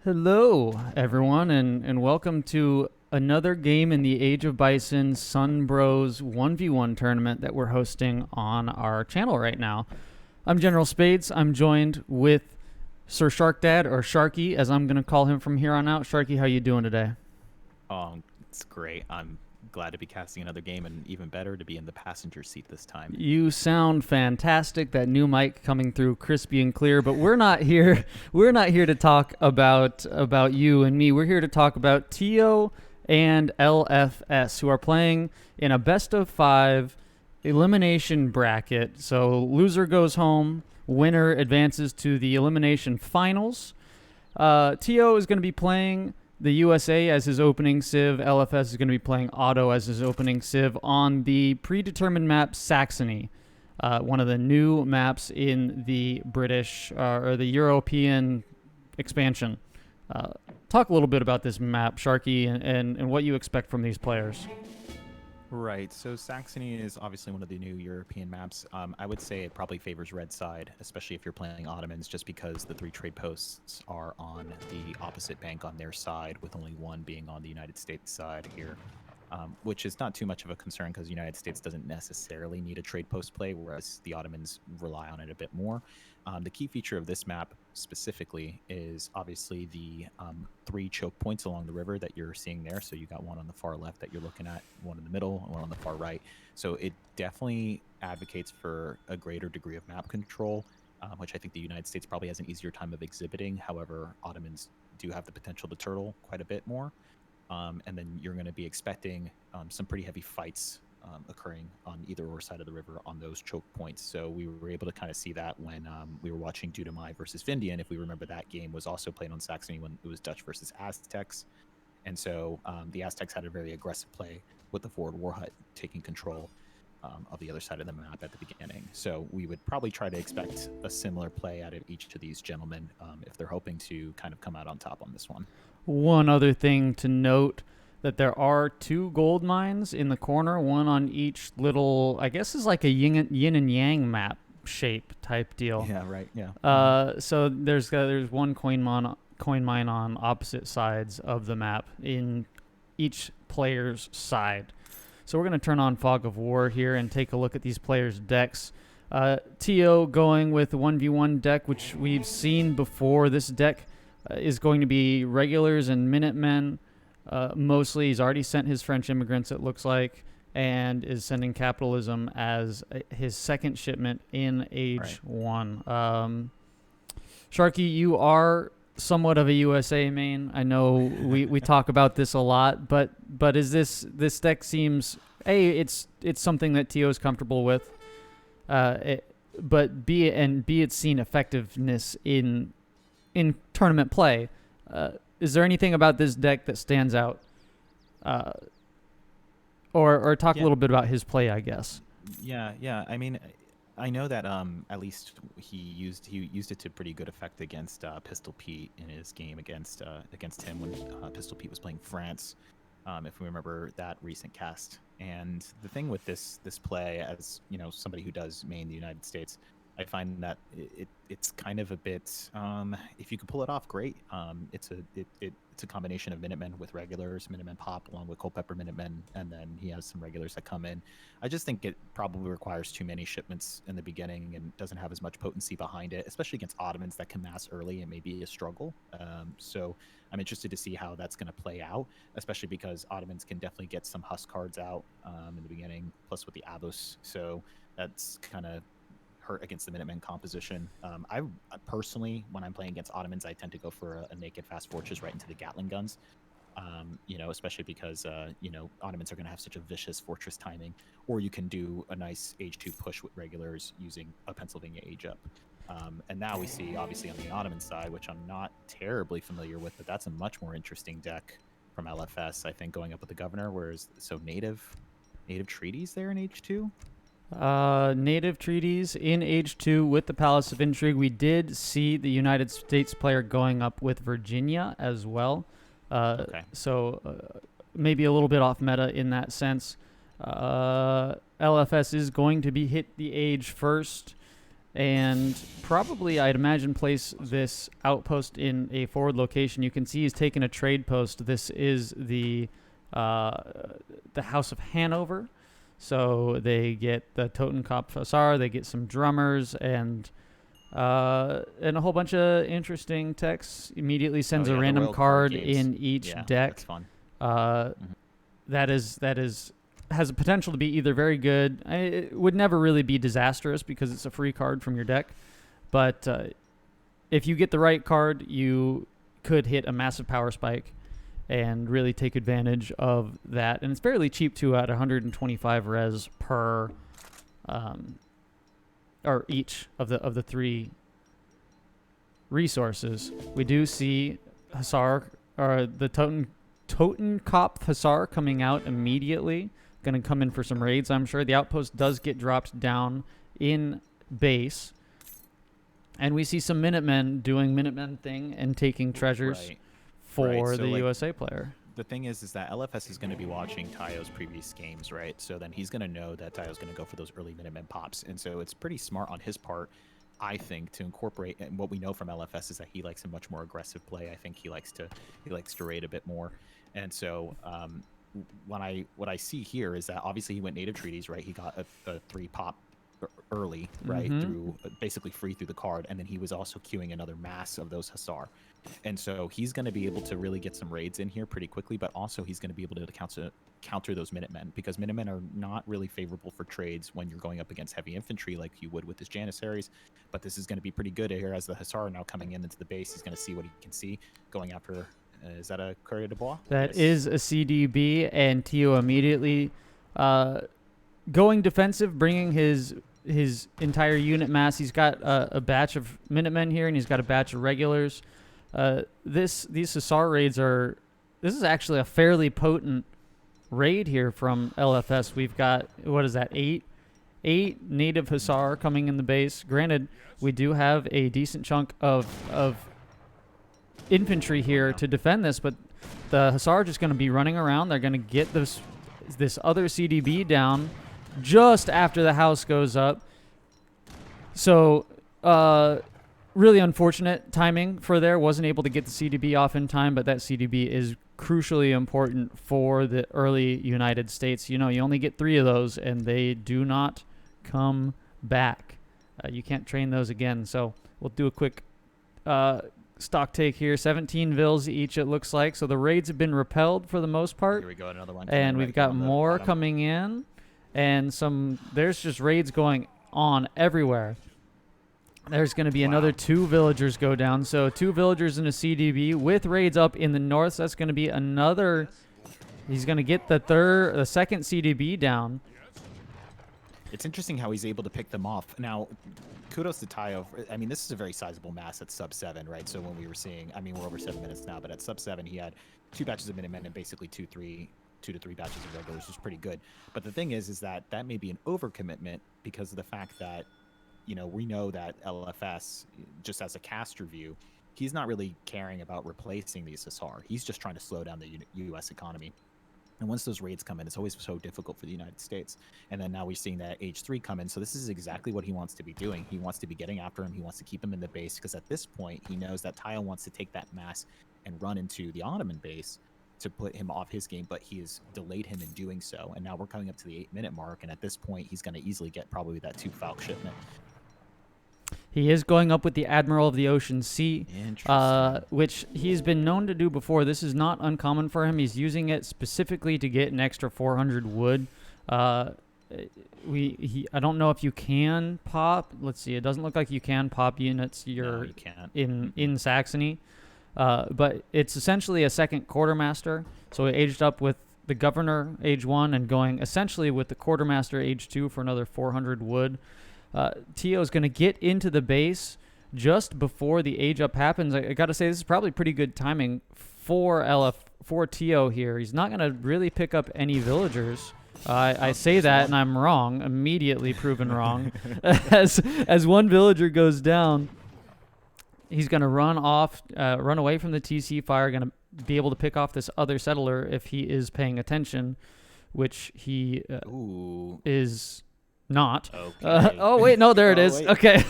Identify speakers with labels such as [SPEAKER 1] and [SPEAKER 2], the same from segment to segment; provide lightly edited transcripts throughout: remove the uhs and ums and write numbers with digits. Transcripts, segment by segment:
[SPEAKER 1] Hello, everyone, and welcome to another game in the Age of Bison Sun Bros 1v1 tournament that we're hosting on our channel right now. I'm General Spades. I'm joined with Sir Shark Dad, or Sharky, as I'm going to call him from here on out. Sharky, how you doing today?
[SPEAKER 2] It's great. I'm glad to be casting another game, and even better to be in the passenger seat this time.
[SPEAKER 1] You sound fantastic. That new mic coming through crispy and clear. But we're not here. We're not here to talk about you and me. We're here to talk about Tio and LFS, who are playing in a best of 5 elimination bracket. So loser goes home. Winner advances to the elimination finals. Tio is going to be playing the USA as his opening civ. LFS is going to be playing Otto as his opening civ on the predetermined map Saxony, one of the new maps in the British or the European expansion. Talk a little bit about this map, Sharky, and what you expect from these players.
[SPEAKER 2] Right. So Saxony is obviously one of the new European maps. I would say it probably favors red side, especially if you're playing Ottomans, just because the 3 trade posts are on the opposite bank on their side, with only one being on the United States side here. Which is not too much of a concern because the United States doesn't necessarily need a trade post play, whereas the Ottomans rely on it a bit more. The key feature of this map specifically is obviously the 3 choke points along the river that you're seeing there. So you got one on the far left that you're looking at, one in the middle, and one on the far right. So it definitely advocates for a greater degree of map control, which I think the United States probably has an easier time of exhibiting. However, Ottomans do have the potential to turtle quite a bit more. And then you're going to be expecting some pretty heavy fights occurring on either or side of the river on those choke points. So we were able to kind of see that when we were watching Dudamai versus Vindian. If we remember, that game was also played on Saxony when it was Dutch versus Aztecs. And so the Aztecs had a very aggressive play with the forward war hut taking control of the other side of the map at the beginning. So we would probably try to expect a similar play out of each of these gentlemen if they're hoping to kind of come out on top on this one.
[SPEAKER 1] One other thing to note, that there are 2 gold mines in the corner, one on each little, I guess is like a yin and yang map shape type deal.
[SPEAKER 2] Yeah, right. Yeah.
[SPEAKER 1] So there's one coin mine on opposite sides of the map in each player's side. So we're going to turn on Fog of War here and take a look at these players' decks. Tio going with the 1v1 deck, which we've seen before. This deck is going to be regulars and Minutemen. Mostly, he's already sent his French immigrants, it looks like, and is sending capitalism as his second shipment in Age 1. Sharky, you are somewhat of a USA main. I know we talk about this a lot, but is this deck seems, it's something that Tio is comfortable with, but B, it's seen effectiveness in tournament play. Is there anything about this deck that stands out? Or talk a little bit about his play, I guess.
[SPEAKER 2] Yeah. I mean, I know that at least he used it to pretty good effect against Pistol Pete in his game against him when Pistol Pete was playing France. If we remember that recent cast. And the thing with this play, as you know, somebody who does main the United States, I find that it's kind of a bit, if you can pull it off, great. It's a combination of Minutemen with regulars, Minutemen pop along with Culpepper Minutemen, and then he has some regulars that come in. I just think it probably requires too many shipments in the beginning and doesn't have as much potency behind it, especially against Ottomans that can mass early and maybe a struggle. So I'm interested to see how that's going to play out, especially because Ottomans can definitely get some Husk cards out in the beginning, plus with the Abos. So that's kind of hurt against the Minutemen composition. I personally, when I'm playing against Ottomans, I tend to go for a naked fast fortress right into the Gatling guns. Especially because Ottomans are going to have such a vicious fortress timing, or you can do a nice Age 2 push with regulars using a Pennsylvania Age up. And now we see, obviously, on the Ottoman side, which I'm not terribly familiar with, but that's a much more interesting deck from LFS, I think, going up with the Governor, whereas native treaties there in Age 2.
[SPEAKER 1] Native treaties in Age 2 with the Palace of Intrigue. We did see the United States player going up with Virginia as well.
[SPEAKER 2] Okay.
[SPEAKER 1] So maybe a little bit off meta in that sense. LFS is going to be hit the Age first. and probably, I'd imagine, place this outpost in a forward location. You can see he's taken a trade post. This is the House of Hanover. So they get the Totenkopf Hussar, they get some drummers, and a whole bunch of interesting texts. Immediately sends a random card in each deck.
[SPEAKER 2] That's fun.
[SPEAKER 1] That has a potential to be either very good. It would never really be disastrous because it's a free card from your deck. But if you get the right card, you could hit a massive power spike and really take advantage of that. And it's fairly cheap too, at 125 res per, or each of the three resources. We do see Hussar, or the Totenkopf Hussar coming out immediately. Going to come in for some raids, I'm sure. The outpost does get dropped down in base. And we see some Minutemen doing Minutemen thing and taking treasures for the USA player.
[SPEAKER 2] The thing is that LFS is going to be watching Tayo's previous games, right? So then he's going to know that Tayo's going to go for those early Minutemen pops. And so it's pretty smart on his part, I think, to incorporate. And what we know from LFS is that he likes a much more aggressive play. I think he likes to raid a bit more. And so what I see here is that obviously he went native treaties, right? He got a 3 pop early, right? Through basically free through the card, and then he was also queuing another mass of those Hussar. And so he's going to be able to really get some raids in here pretty quickly, but also he's going to be able to counter those Minutemen, because Minutemen are not really favorable for trades when you're going up against heavy infantry like you would with his Janissaries. But this is going to be pretty good here as the Hussar now coming into the base. He's going to see what he can see going after. Is that a Courrier de Bois?
[SPEAKER 1] That is a CDB, and Tio immediately going defensive, bringing his entire unit mass. He's got a batch of Minutemen here, and he's got a batch of regulars. These Hussar raids this is actually a fairly potent raid here from LFS. We've got, what is that, eight native Hussar coming in the base. Granted, we do have a decent chunk of infantry here to defend this, but the Hussar are just going to be running around. They're going to get this other CDB down just after the house goes up. So really unfortunate timing for there. Wasn't able to get the CDB off in time, but that CDB is crucially important for the early United States. You know, you only get 3 of those, and they do not come back. You can't train those again. So we'll do a quick stock take here. 17 vills each, it looks like. So the raids have been repelled for the most part.
[SPEAKER 2] Here we go, another one.
[SPEAKER 1] And we've got more coming in. And there's just raids going on everywhere. There's going to be another 2 villagers go down. So 2 villagers in a CDB with raids up in the north. So that's going to be another. He's going to get the second CDB down.
[SPEAKER 2] It's interesting how he's able to pick them off. Now, kudos to Tayo. I mean, this is a very sizable mass at sub 7, right? So when we were seeing, I mean, we're over 7 minutes now, but at sub 7, he had 2 batches of Minutemen and basically 2 to 3 batches of regulars, which is pretty good. But the thing is that may be an overcommitment because of the fact that, you know, we know that LFS, just as a caster view, he's not really caring about replacing these Hussar. He's just trying to slow down the U.S. economy. And once those raids come in, it's always so difficult for the United States. And then now we're seeing that H3 come in. So this is exactly what he wants to be doing. He wants to be getting after him. He wants to keep him in the base because at this point, he knows that Tayo wants to take that mass and run into the Ottoman base to put him off his game, but he has delayed him in doing so. And now we're coming up to the 8-minute mark. And at this point, he's going to easily get probably that 2 Falk shipment.
[SPEAKER 1] He is going up with the Admiral of the Ocean Sea, which he's been known to do before. This is not uncommon for him. He's using it specifically to get an extra 400 wood. I don't know if you can pop. Let's see. It doesn't look like you can pop units.
[SPEAKER 2] No, you can't.
[SPEAKER 1] in Saxony, but it's essentially a second quartermaster. So it aged up with the Governor age 1 and going essentially with the Quartermaster age 2 for another 400 wood. Tio is going to get into the base just before the age up happens. I got to say, this is probably pretty good timing for Tio here. He's not going to really pick up any villagers. I say that and I'm wrong, immediately proven wrong. As one villager goes down, he's going to run away from the TC fire, going to be able to pick off this other settler if he is paying attention, which he is not.
[SPEAKER 2] Okay.
[SPEAKER 1] Oh, wait, no, there it
[SPEAKER 2] Oh,
[SPEAKER 1] is.
[SPEAKER 2] wait.
[SPEAKER 1] Okay.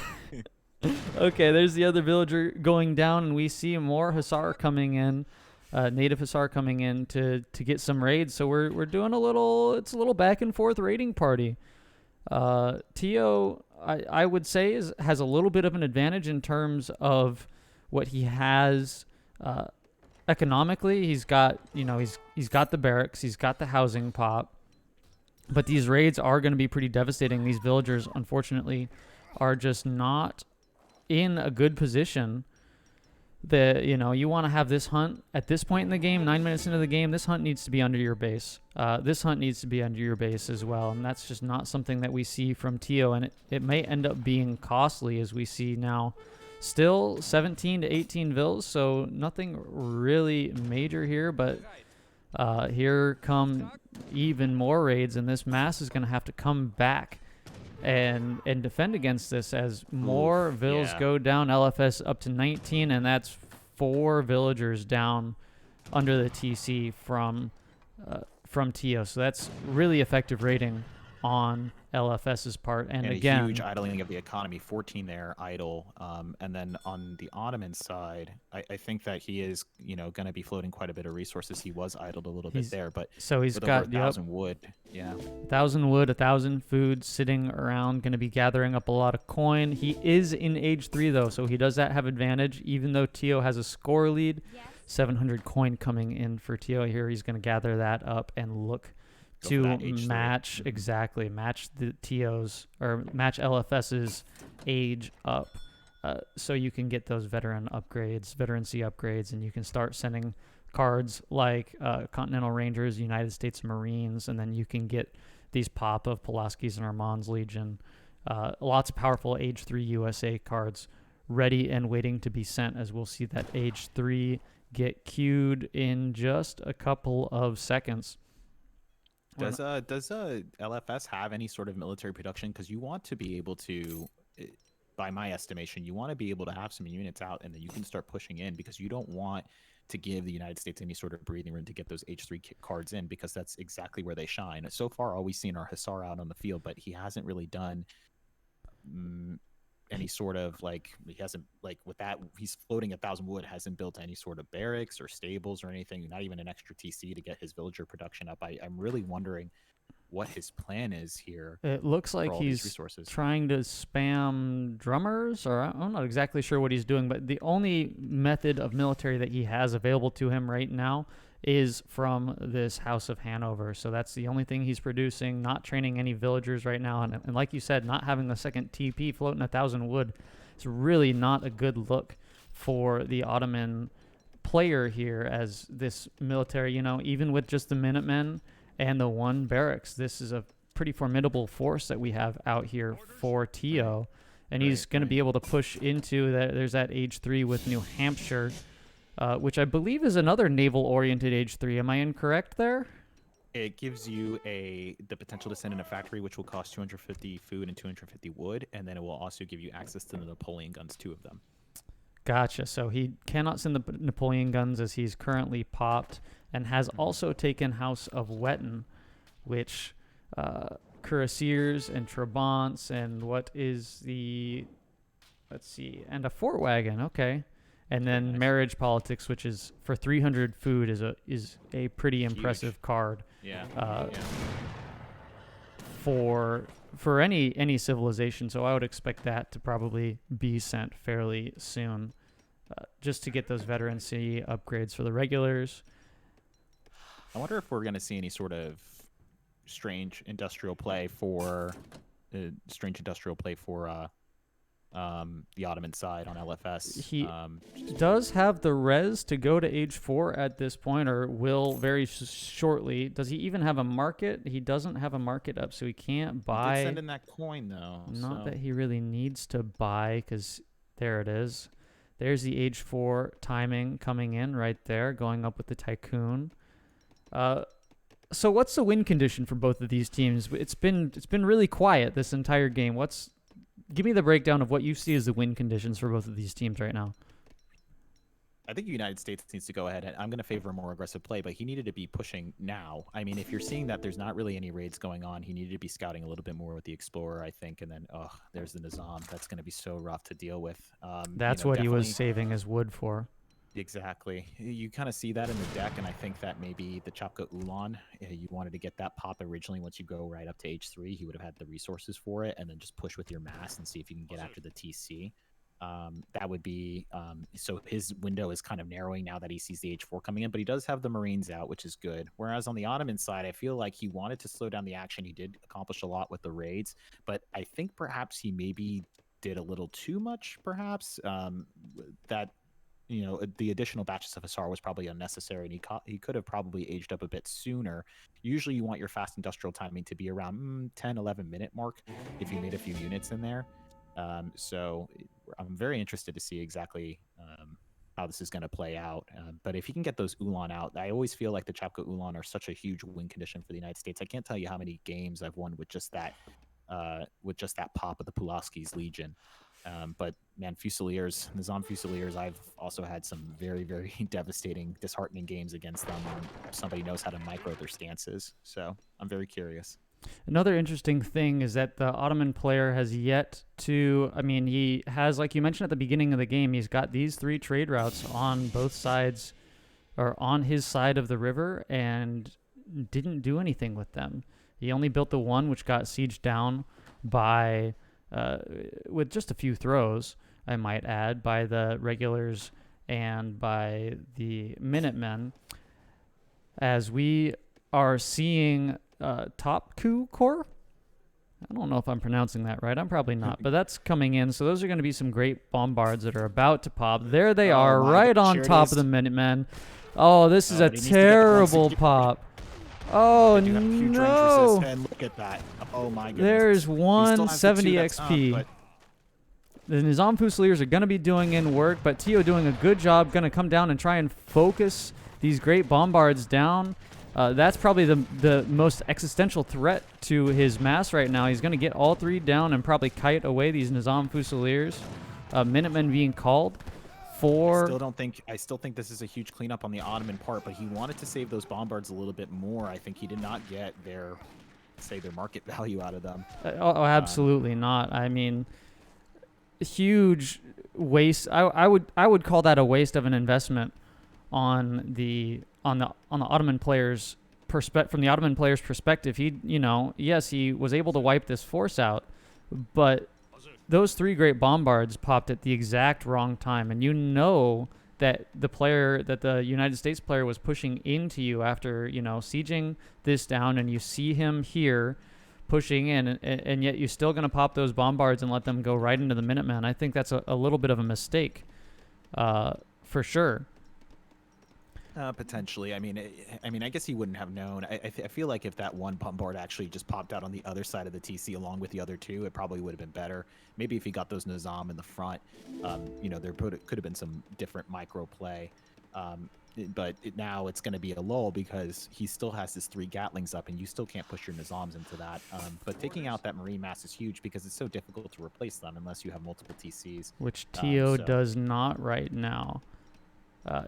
[SPEAKER 1] Okay, there's the other villager going down, and we see more Hussar coming in, native Hussar coming in to get some raids. So we're doing it's a little back and forth raiding party. Tio, I would say has a little bit of an advantage in terms of what he has economically. He's got he's got the barracks, he's got the housing pop, but these raids are going to be pretty devastating. These villagers, unfortunately, are just not in a good position. You want to have this hunt at this point in the game, 9 minutes into the game. This hunt needs to be under your base. This hunt needs to be under your base as well, and that's just not something that we see from Tio, and it may end up being costly, as we see now. Still 17 to 18 vills, so nothing really major here, but here come even more raids, and this mass is going to have to come back and defend against this as more vills go down. LFS up to 19, and that's 4 villagers down under the TC from Tio. So that's really effective raiding on LFS's part. And again,
[SPEAKER 2] a huge idling of the economy, 14 there idle. And then on the Ottoman side, I think that he is, going to be floating quite a bit of resources. He was idled a little bit there, but
[SPEAKER 1] so he's
[SPEAKER 2] with
[SPEAKER 1] got
[SPEAKER 2] over 1,000 wood. Yeah,
[SPEAKER 1] 1,000 wood, 1,000 food sitting around, going to be gathering up a lot of coin. He is in age 3 though, so he does have advantage, even though Tio has a score lead. 700 coin coming in for Tio here. He's going to gather that up and look to match match the TO's or match LFS's age up, so you can get those veterancy upgrades, and you can start sending cards like Continental Rangers, United States Marines, and then you can get these pop of Pulaski's and Armand's Legion. Lots of powerful age 3 USA cards ready and waiting to be sent, as we'll see that age 3 get queued in just a couple of seconds.
[SPEAKER 2] Does LFS have any sort of military production? Because you want to be able to, by my estimation, you want to be able to have some units out, and then you can start pushing in, because you don't want to give the United States any sort of breathing room to get those H3 cards in, because that's exactly where they shine. So far, all we've seen are Hussar out on the field, but he hasn't really done any sort of with that, he's floating 1,000 wood, hasn't built any sort of barracks or stables or anything, not even an extra TC to get his villager production up. I'm really wondering what his plan is here.
[SPEAKER 1] It looks like he's trying to spam drummers, or I'm not exactly sure what he's doing, but the only method of military that he has available to him right now is from this House of Hanover. So that's the only thing he's producing, not training any villagers right now. And like you said, not having the second TP floating 1,000 wood, it's really not a good look for the Ottoman player here, as this military, even with just the Minutemen and the 1 barracks, this is a pretty formidable force that we have out here for Tio. And he's going to be able to push into that. There's that age 3 with New Hampshire, which I believe is another naval-oriented age 3. Am I incorrect there?
[SPEAKER 2] It gives you the potential to send in a factory, which will cost 250 food and 250 wood, and then it will also give you access to the Napoleon guns, 2 of them.
[SPEAKER 1] Gotcha. So he cannot send the Napoleon guns, as he's currently popped, and has also taken House of Wetton, which cuirassiers and Trabants, and what is and a fort wagon. Okay. And then marriage politics, which is for 300 food, is a pretty impressive card.
[SPEAKER 2] Yeah.
[SPEAKER 1] For any civilization. So I would expect that to probably be sent fairly soon, just to get those veterancy upgrades for the regulars.
[SPEAKER 2] I wonder if we're going to see any sort of strange industrial play for the Ottoman side on LFS.
[SPEAKER 1] He does have the res to go to age 4 at this point, or will very shortly. Does he even have a market? He doesn't have a market up, so he can't buy.
[SPEAKER 2] He did send in that coin, though.
[SPEAKER 1] Not that he really needs to buy, because there it is. There's the age 4 timing coming in right there, going up with the Tycoon. So what's the win condition for both of these teams? It's been really quiet this entire game. Give me the breakdown of what you see as the win conditions for both of these teams right now.
[SPEAKER 2] think the United States needs to go ahead, and I'm going to favor a more aggressive play, but he needed to be pushing now. I mean, if you're seeing that there's not really any raids going on, he needed to be scouting a little bit more with the Explorer, I think. And then, there's the Nizam. That's going to be so rough to deal with.
[SPEAKER 1] That's what he was saving his wood for.
[SPEAKER 2] Exactly. You kind of see that in the deck, and I think that maybe the Chapka Ulan, you wanted to get that pop originally. Once you go right up to H3, he would have had the resources for it, and then just push with your mass and see if you can get after the TC. That would be so his window is kind of narrowing now that he sees the H4 coming in, but he does have the Marines out, which is good. Whereas on the Ottoman side, I feel like he wanted to slow down the action. He did accomplish a lot with the raids, but I think perhaps he maybe did a little too much, perhaps. That the additional batches of Hussar was probably unnecessary, and he could have probably aged up a bit sooner. Usually you want your fast industrial timing to be around 10, 11-minute mark if you made a few units in there. So I'm very interested to see exactly how this is going to play out. But if you can get those Ulan out, I always feel like the Chapka Ulan are such a huge win condition for the United States. I can't tell you how many games I've won with just that pop of the Pulaski's Legion. But man, Fusiliers, Nizam Fusiliers, I've also had some very, very devastating, disheartening games against them when somebody knows how to micro their stances. So I'm very curious.
[SPEAKER 1] Another interesting thing is that the Ottoman player has yet to, he has, like you mentioned at the beginning of the game, he's got these 3 trade routes on both sides, or on his side of the river, and didn't do anything with them. He only built the one, which got sieged down by, with just a few throws, I might add, by the regulars and by the Minutemen. As we are seeing Top Coup Corps. I don't know if I'm pronouncing that right. I'm probably not, but that's coming in. So those are going to be some great bombards that are about to pop. There they are, right on top of the Minutemen. Oh, this is a terrible pop. Oh, no.
[SPEAKER 2] And look at that. Oh, my goodness.
[SPEAKER 1] There's 170 XP. The Nizam Fusiliers are going to be doing in work, but Tio doing a good job, going to come down and try and focus these great bombards down. That's probably the most existential threat to his mass right now. He's going to get all 3 down and probably kite away these Nizam Fusiliers. Minutemen being called for...
[SPEAKER 2] I still think this is a huge cleanup on the Ottoman part, but he wanted to save those bombards a little bit more. I think he did not get their market value out of them.
[SPEAKER 1] Absolutely not. I mean, huge waste. I would call that a waste of an investment on the Ottoman players' from the Ottoman player's perspective. He, yes, he was able to wipe this force out, but those 3 great bombards popped at the exact wrong time, and that the United States player was pushing into you after sieging this down, and you see him here pushing in, and yet you're still going to pop those bombards and let them go right into the Minutemen. I think that's a little bit of a mistake, for sure.
[SPEAKER 2] Potentially. I mean, I guess he wouldn't have known. I feel like if that one bombard actually just popped out on the other side of the TC along with the other 2, it probably would have been better. Maybe if he got those Nizam in the front, there could have been some different micro play. But now it's going to be a lull because he still has his 3 Gatlings up, and you still can't push your Nizams into that. But taking out that Marine mass is huge because it's so difficult to replace them unless you have multiple TCs.
[SPEAKER 1] Which Tio does not right now.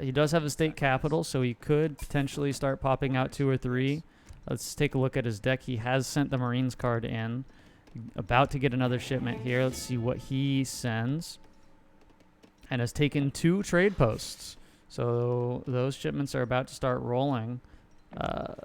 [SPEAKER 1] He does have a state capital, so he could potentially start popping out 2 or 3. Let's take a look at his deck. He has sent the Marines card in. About to get another shipment here. Let's see what he sends. And has taken 2 trade posts. So those shipments are about to start rolling.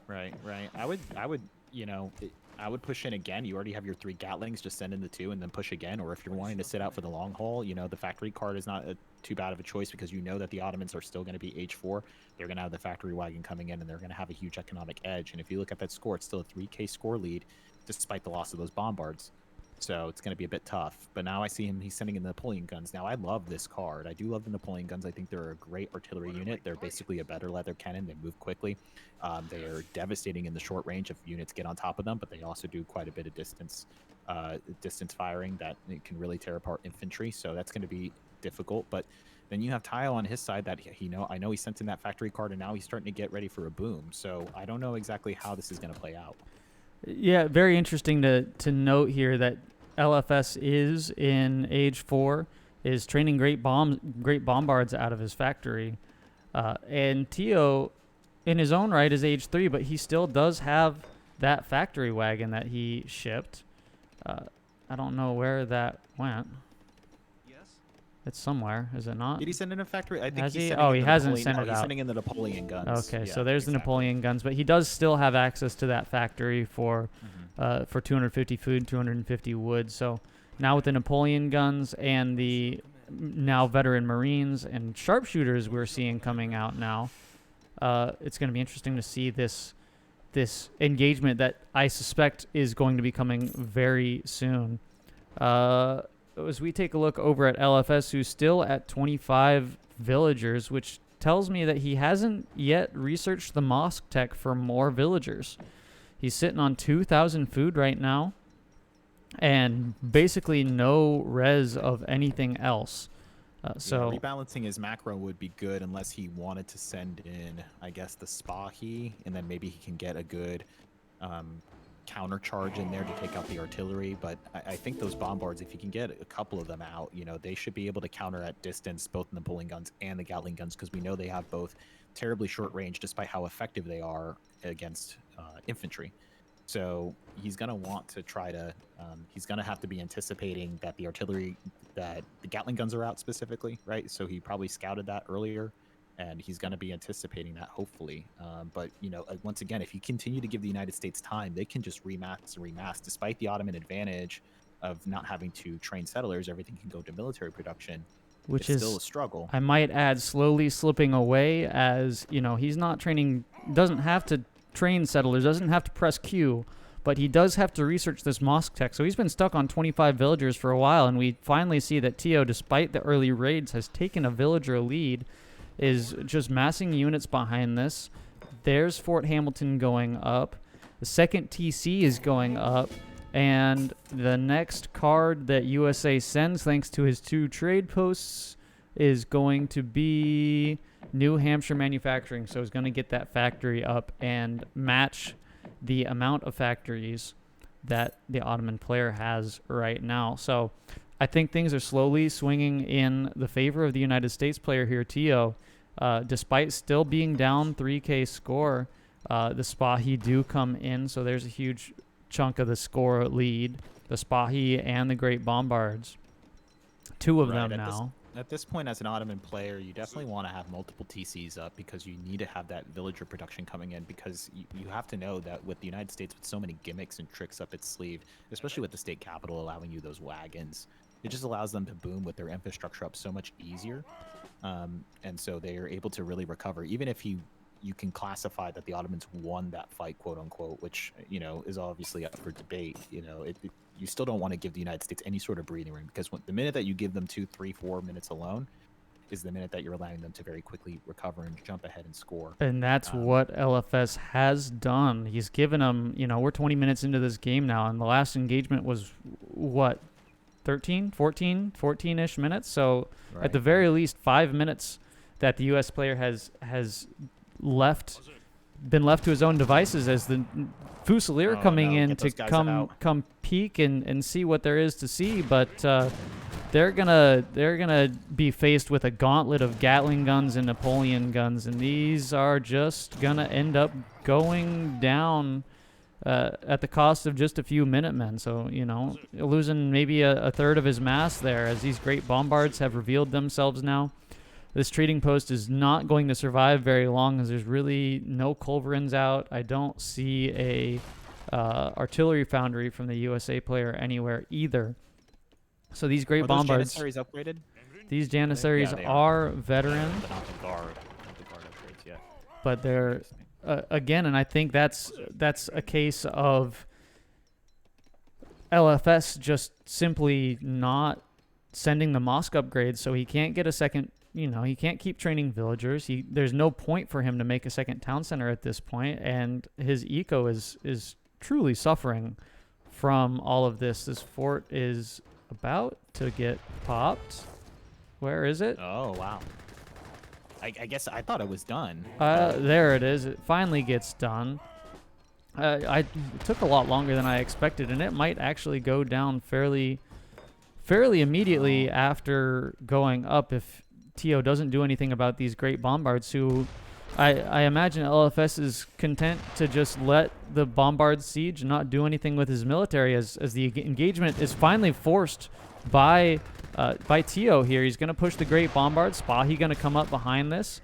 [SPEAKER 2] Right. I would push in again. You already have your 3 Gatlings. Just send in the 2 and then push again. Or if you're wanting to sit out for the long haul, the factory card is not too bad of a choice because that the Ottomans are still going to be H4. They're going to have the factory wagon coming in, and they're going to have a huge economic edge. And if you look at that score, it's still a 3K score lead despite the loss of those bombards. So it's going to be a bit tough. But now I see he's sending in the Napoleon guns. Now, I love this card. I do love the Napoleon guns. I think they're a great artillery unit. They're basically a better leather cannon. They move quickly. They are devastating in the short range if units get on top of them, but they also do quite a bit of distance firing that can really tear apart infantry. So that's going to be difficult. But then you have Tile on his side that I know he sent in that factory card, and now he's starting to get ready for a boom. So I don't know exactly how this is going to play out.
[SPEAKER 1] Yeah, very interesting to note here that LFS is in Age 4, is training great bombards out of his factory. And Tio, in his own right, is age 3, but he still does have that factory wagon that he shipped. I don't know where that went. It's somewhere, is it not?
[SPEAKER 2] Did he send in a factory? I think
[SPEAKER 1] Has
[SPEAKER 2] he's
[SPEAKER 1] he?
[SPEAKER 2] sending
[SPEAKER 1] Oh,
[SPEAKER 2] in
[SPEAKER 1] he
[SPEAKER 2] the
[SPEAKER 1] hasn't
[SPEAKER 2] Napoleon,
[SPEAKER 1] sent
[SPEAKER 2] no,
[SPEAKER 1] it
[SPEAKER 2] he's
[SPEAKER 1] out.
[SPEAKER 2] sending in the Napoleon guns.
[SPEAKER 1] Okay,
[SPEAKER 2] Yeah,
[SPEAKER 1] so there's the
[SPEAKER 2] exactly.
[SPEAKER 1] Napoleon guns, but he does still have access to that factory for 250 food, 250 wood. So now with the Napoleon guns and the now veteran Marines and sharpshooters we're seeing coming out now, it's going to be interesting to see this engagement that I suspect is going to be coming very soon. As we take a look over at LFS, who's still at 25 villagers, which tells me that he hasn't yet researched the mosque tech for more villagers. He's sitting on 2,000 food right now and basically no res of anything else. So
[SPEAKER 2] rebalancing his macro would be good unless he wanted to send in, I guess, the Spahi, and then maybe he can get a good counter charge in there to take out the artillery. But I think those bombards, if you can get a couple of them out, they should be able to counter at distance both the Napoleon guns and the Gatling guns, because we know they have both terribly short range despite how effective they are against infantry. So he's going to want to try to, he's going to have to be anticipating that the artillery, that the Gatling guns are out specifically, right? So he probably scouted that earlier, and he's going to be anticipating that, hopefully. But, once again, if you continue to give the United States time, they can just remass and remass. Despite the Ottoman advantage of not having to train settlers, everything can go to military production.
[SPEAKER 1] Which
[SPEAKER 2] it's
[SPEAKER 1] is
[SPEAKER 2] still a struggle.
[SPEAKER 1] I might add, slowly slipping away as, he's not training, doesn't have to train settlers, doesn't have to press Q, but he does have to research this mosque tech. So he's been stuck on 25 villagers for a while, and we finally see that Tio, despite the early raids, has taken a villager lead, is just massing units behind this. There's Fort Hamilton going up. The second TC is going up. And the next card that USA sends, thanks to his 2 trade posts, is going to be New Hampshire Manufacturing. So he's going to get that factory up and match the amount of factories that the Ottoman player has right now. So I think things are slowly swinging in the favor of the United States player here, Tio. Despite still being down 3K score, the Spahi do come in. So there's a huge chunk of the score lead. The Spahi and the Great Bombards. 2 of them now.
[SPEAKER 2] At this point, as an Ottoman player, you definitely want to have multiple TCs up, because you need to have that villager production coming in, because you have to know that with the United States, with so many gimmicks and tricks up its sleeve, especially with the state capital allowing you those wagons, it just allows them to boom with their infrastructure up so much easier. And so they are able to really recover, even if you can classify that the Ottomans won that fight, quote unquote, which, is obviously up for debate. You still don't want to give the United States any sort of breathing room, because the minute that you give them 2, 3, 4 minutes alone is the minute that you're allowing them to very quickly recover and jump ahead and score.
[SPEAKER 1] And that's what LFS has done. He's given them, we're 20 minutes into this game now, and the last engagement was, 14-ish minutes? So
[SPEAKER 2] Right.
[SPEAKER 1] at the very least, 5 minutes that the U.S. player has been left to his own devices as the Fusilier coming in to come peek and see what there is to see. But they're gonna be faced with a gauntlet of Gatling guns and Napoleon guns, and these are just gonna end up going down at the cost of just a few Minutemen. So, losing maybe a third of his mass there, as these great bombards have revealed themselves now. This trading post is not going to survive very long, as there's really no culverins out. I don't see a artillery foundry from the USA player anywhere either. So these great bombards,
[SPEAKER 2] Janissaries upgraded?
[SPEAKER 1] these Janissaries are veteran,
[SPEAKER 2] But not the guard upgrades yet.
[SPEAKER 1] but they're again, and I think that's a case of LFS just simply not sending the mosque upgrades, so he can't get a second. He can't keep training villagers. There's no point for him to make a second town center at this point, and his eco is truly suffering from all of this. This fort is about to get popped. Where is it?
[SPEAKER 2] Oh, wow. I guess I thought it was done.
[SPEAKER 1] There it is. It finally gets done. It took a lot longer than I expected, and it might actually go down fairly immediately after going up if Tio doesn't do anything about these great bombards who I imagine LFS is content to just let the bombard siege and not do anything with his military as the engagement is finally forced by Tio here. He's going to push the great bombard. Spahi going to come up behind this.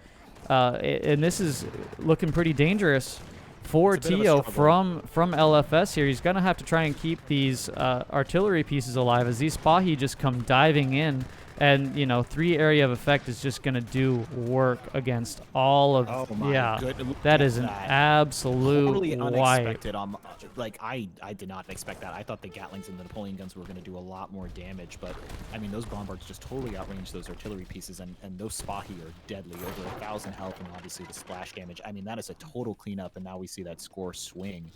[SPEAKER 1] And this is looking pretty dangerous for Tio from LFS here. He's going to have to try and keep these artillery pieces alive as these Spahi just come diving in. And, 3 area of effect is just going to do work against all of...
[SPEAKER 2] Oh my
[SPEAKER 1] yeah,
[SPEAKER 2] goodness.
[SPEAKER 1] that is an absolute
[SPEAKER 2] totally
[SPEAKER 1] wipe.
[SPEAKER 2] unexpected. I did not expect that. I thought the Gatlings and the Napoleon guns were going to do a lot more damage, but I mean, those bombards just totally outrange those artillery pieces, and those Spahi are deadly, over 1,000 health, and obviously the splash damage. I mean, that is a total cleanup, and now we see that score swing.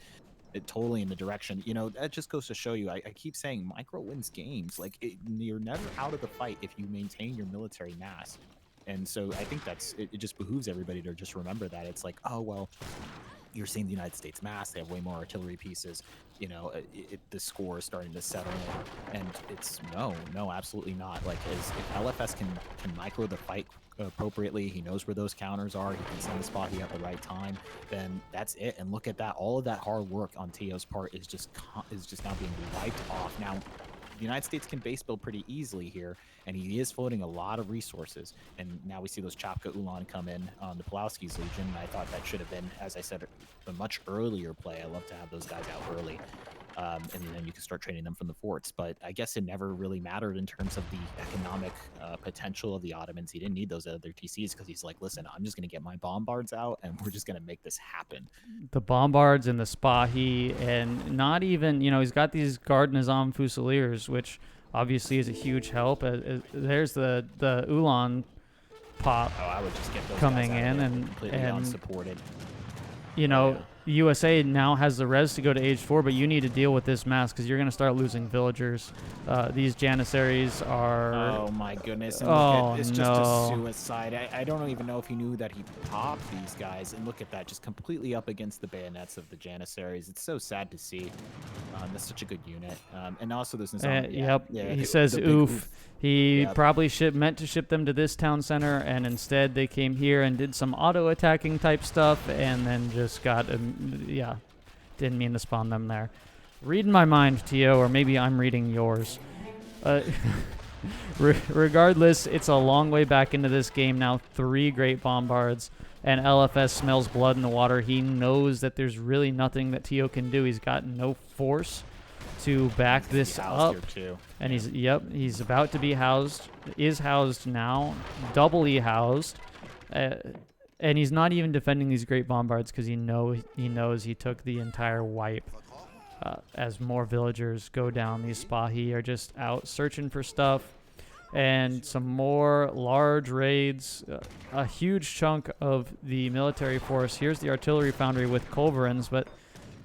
[SPEAKER 2] It totally in the direction. That just goes to show you, I keep saying micro wins games. You're never out of the fight if you maintain your military mass. And so I think it just behooves everybody to just remember that. It's like, oh, well, you're seeing the United States mass. They have way more artillery pieces. The score is starting to settle in. And it's no, absolutely not. If LFS can micro the fight appropriately, he knows where those counters are, he can send the Spahi at the right time, then that's it. And look at that. All of that hard work on Tio's part is just now being wiped off. Now, the United States can base build pretty easily here, and he is floating a lot of resources. And now we see those Chapka Ulan come in on the Pulowski's Legion. I thought that should have been, as I said, a much earlier play. I love to have those guys out early. And then you can start training them from the forts. But I guess it never really mattered in terms of the economic potential of the Ottomans. He didn't need those other TCs because he's like, listen, I'm just going to get my bombards out, and we're just going to make this happen.
[SPEAKER 1] The bombards and the Spahi, and not even, he's got these Guard Nizam Fusiliers, which obviously is a huge help. There's the Ulan pop
[SPEAKER 2] I would just get those
[SPEAKER 1] coming
[SPEAKER 2] guys out
[SPEAKER 1] in
[SPEAKER 2] completely
[SPEAKER 1] and
[SPEAKER 2] unsupported.
[SPEAKER 1] USA now has the res to go to age 4, but you need to deal with this mass because you're going to start losing villagers. These Janissaries are...
[SPEAKER 2] Oh, my goodness. And it's just a suicide. I don't even know if he knew that he popped these guys. And look at that, just completely up against the bayonets of the Janissaries. It's so sad to see. That's such a good unit. And also there's Nizam.
[SPEAKER 1] Yep. He says oof. He probably meant to ship them to this town center, and instead they came here and did some auto-attacking type stuff, and then just got, didn't mean to spawn them there. Reading my mind, Tio, or maybe I'm reading yours. Regardless, it's a long way back into this game now. 3 great bombards, and LFS smells blood in the water. He knows that there's really nothing that Tio can do. He's got no force to back this up, and he's about to be housed, is housed now, doubly housed, and he's not even defending these great bombards because he knows he took the entire wipe. As more villagers go down, these Spahi are just out searching for stuff, and some more large raids, a huge chunk of the military force. Here's the artillery foundry with culverins, but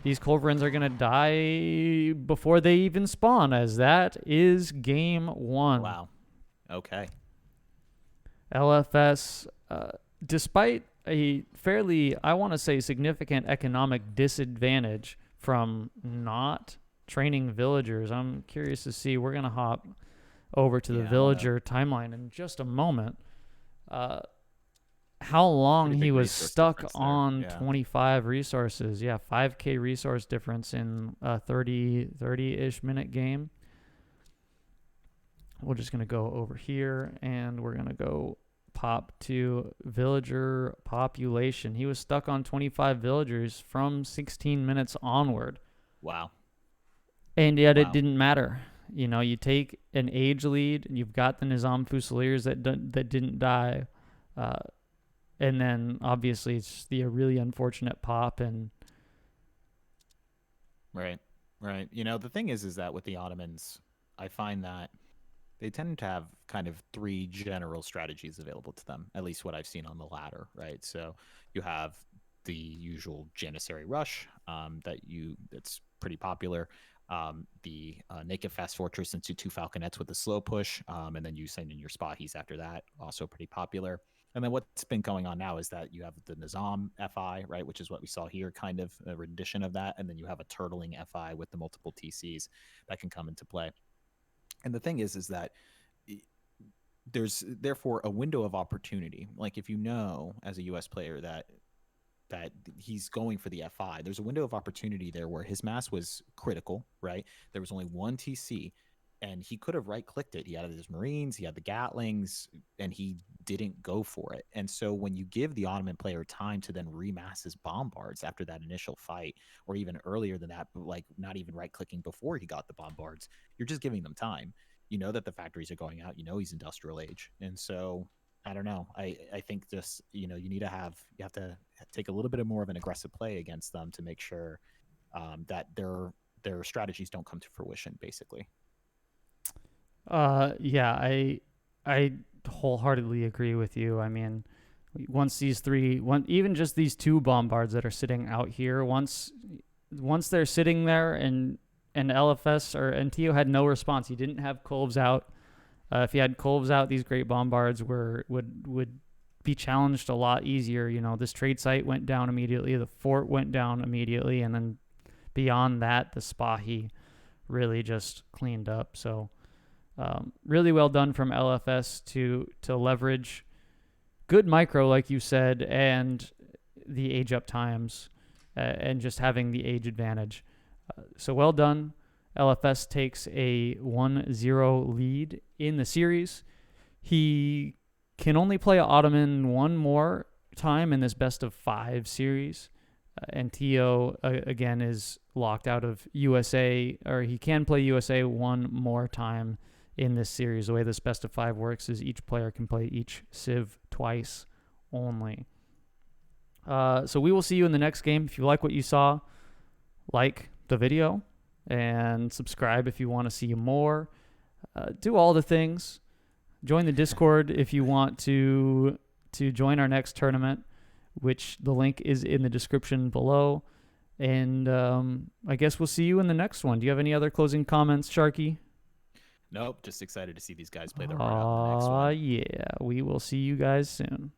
[SPEAKER 1] these culverins are going to die before they even spawn, as that is game 1.
[SPEAKER 2] Wow. Okay.
[SPEAKER 1] LFS, despite a fairly, I want to say, significant economic disadvantage from not training villagers. I'm curious to see. We're going to hop over to the villager timeline in just a moment. How long he was stuck on 25 resources. 5k resource difference in a 30-ish minute game. We're just going to go over here, and we're going to go pop to villager population. He was stuck on 25 villagers from 16 minutes onward.
[SPEAKER 2] Wow.
[SPEAKER 1] And yet it didn't matter. You take an age lead, and you've got the Nizam Fusiliers that didn't die. And then, obviously, it's the really unfortunate pop. And
[SPEAKER 2] Right. The thing is that with the Ottomans, I find that they tend to have kind of 3 general strategies available to them, at least what I've seen on the ladder, right? So you have the usual Janissary rush that's pretty popular. The naked fast fortress into 2 falconets with a slow push, and then you send in your Spahis after that, also pretty popular. And then what's been going on now is that you have the Nizam FI, right, which is what we saw here, kind of a rendition of that. And then you have a turtling FI with the multiple TCs that can come into play. And the thing is that there's therefore a window of opportunity. Like if you know as a US player that he's going for the F5, there's a window of opportunity there where his mass was critical, right? There was only one TC, and he could have right clicked it. He had his Marines, he had the Gatlings, and he didn't go for it. And so when you give the Ottoman player time to then remass his bombards after that initial fight, or even earlier than that, but like not even right clicking before he got the bombards, you're just giving them time. You know that the factories are going out. You know he's industrial age, and so I don't know. I think just you need to you have to take a little bit more of an aggressive play against them to make sure that their strategies don't come to fruition. Basically,
[SPEAKER 1] Yeah, I wholeheartedly agree with you. I mean, once these three, even just these two bombards that are sitting out here, once they're sitting there and LFS or NTO had no response. He didn't have Colves out. If he had Colves out, these great bombards would be challenged a lot easier. This trade site went down immediately, the fort went down immediately, and then beyond that, the Spahi really just cleaned up. So really well done from LFS to leverage good micro, like you said, and the age up times, and just having the age advantage. So well done. LFS takes a 1-0 lead in the series. He can only play Ottoman one more time in this best of 5 series. And Tio, again, is locked out of USA, or he can play USA one more time in this series. The way this best of 5 works is each player can play each Civ twice only. So we will see you in the next game. If you like what you saw, like the video and subscribe if you want to see more. Do all the things. Join the Discord if you want to join our next tournament, which the link is in the description below. And I guess we'll see you in the next one. Do you have any other closing comments, Sharky?
[SPEAKER 2] nope. Just excited to see these guys play their heart out in the next one.
[SPEAKER 1] Yeah. We will see you guys soon.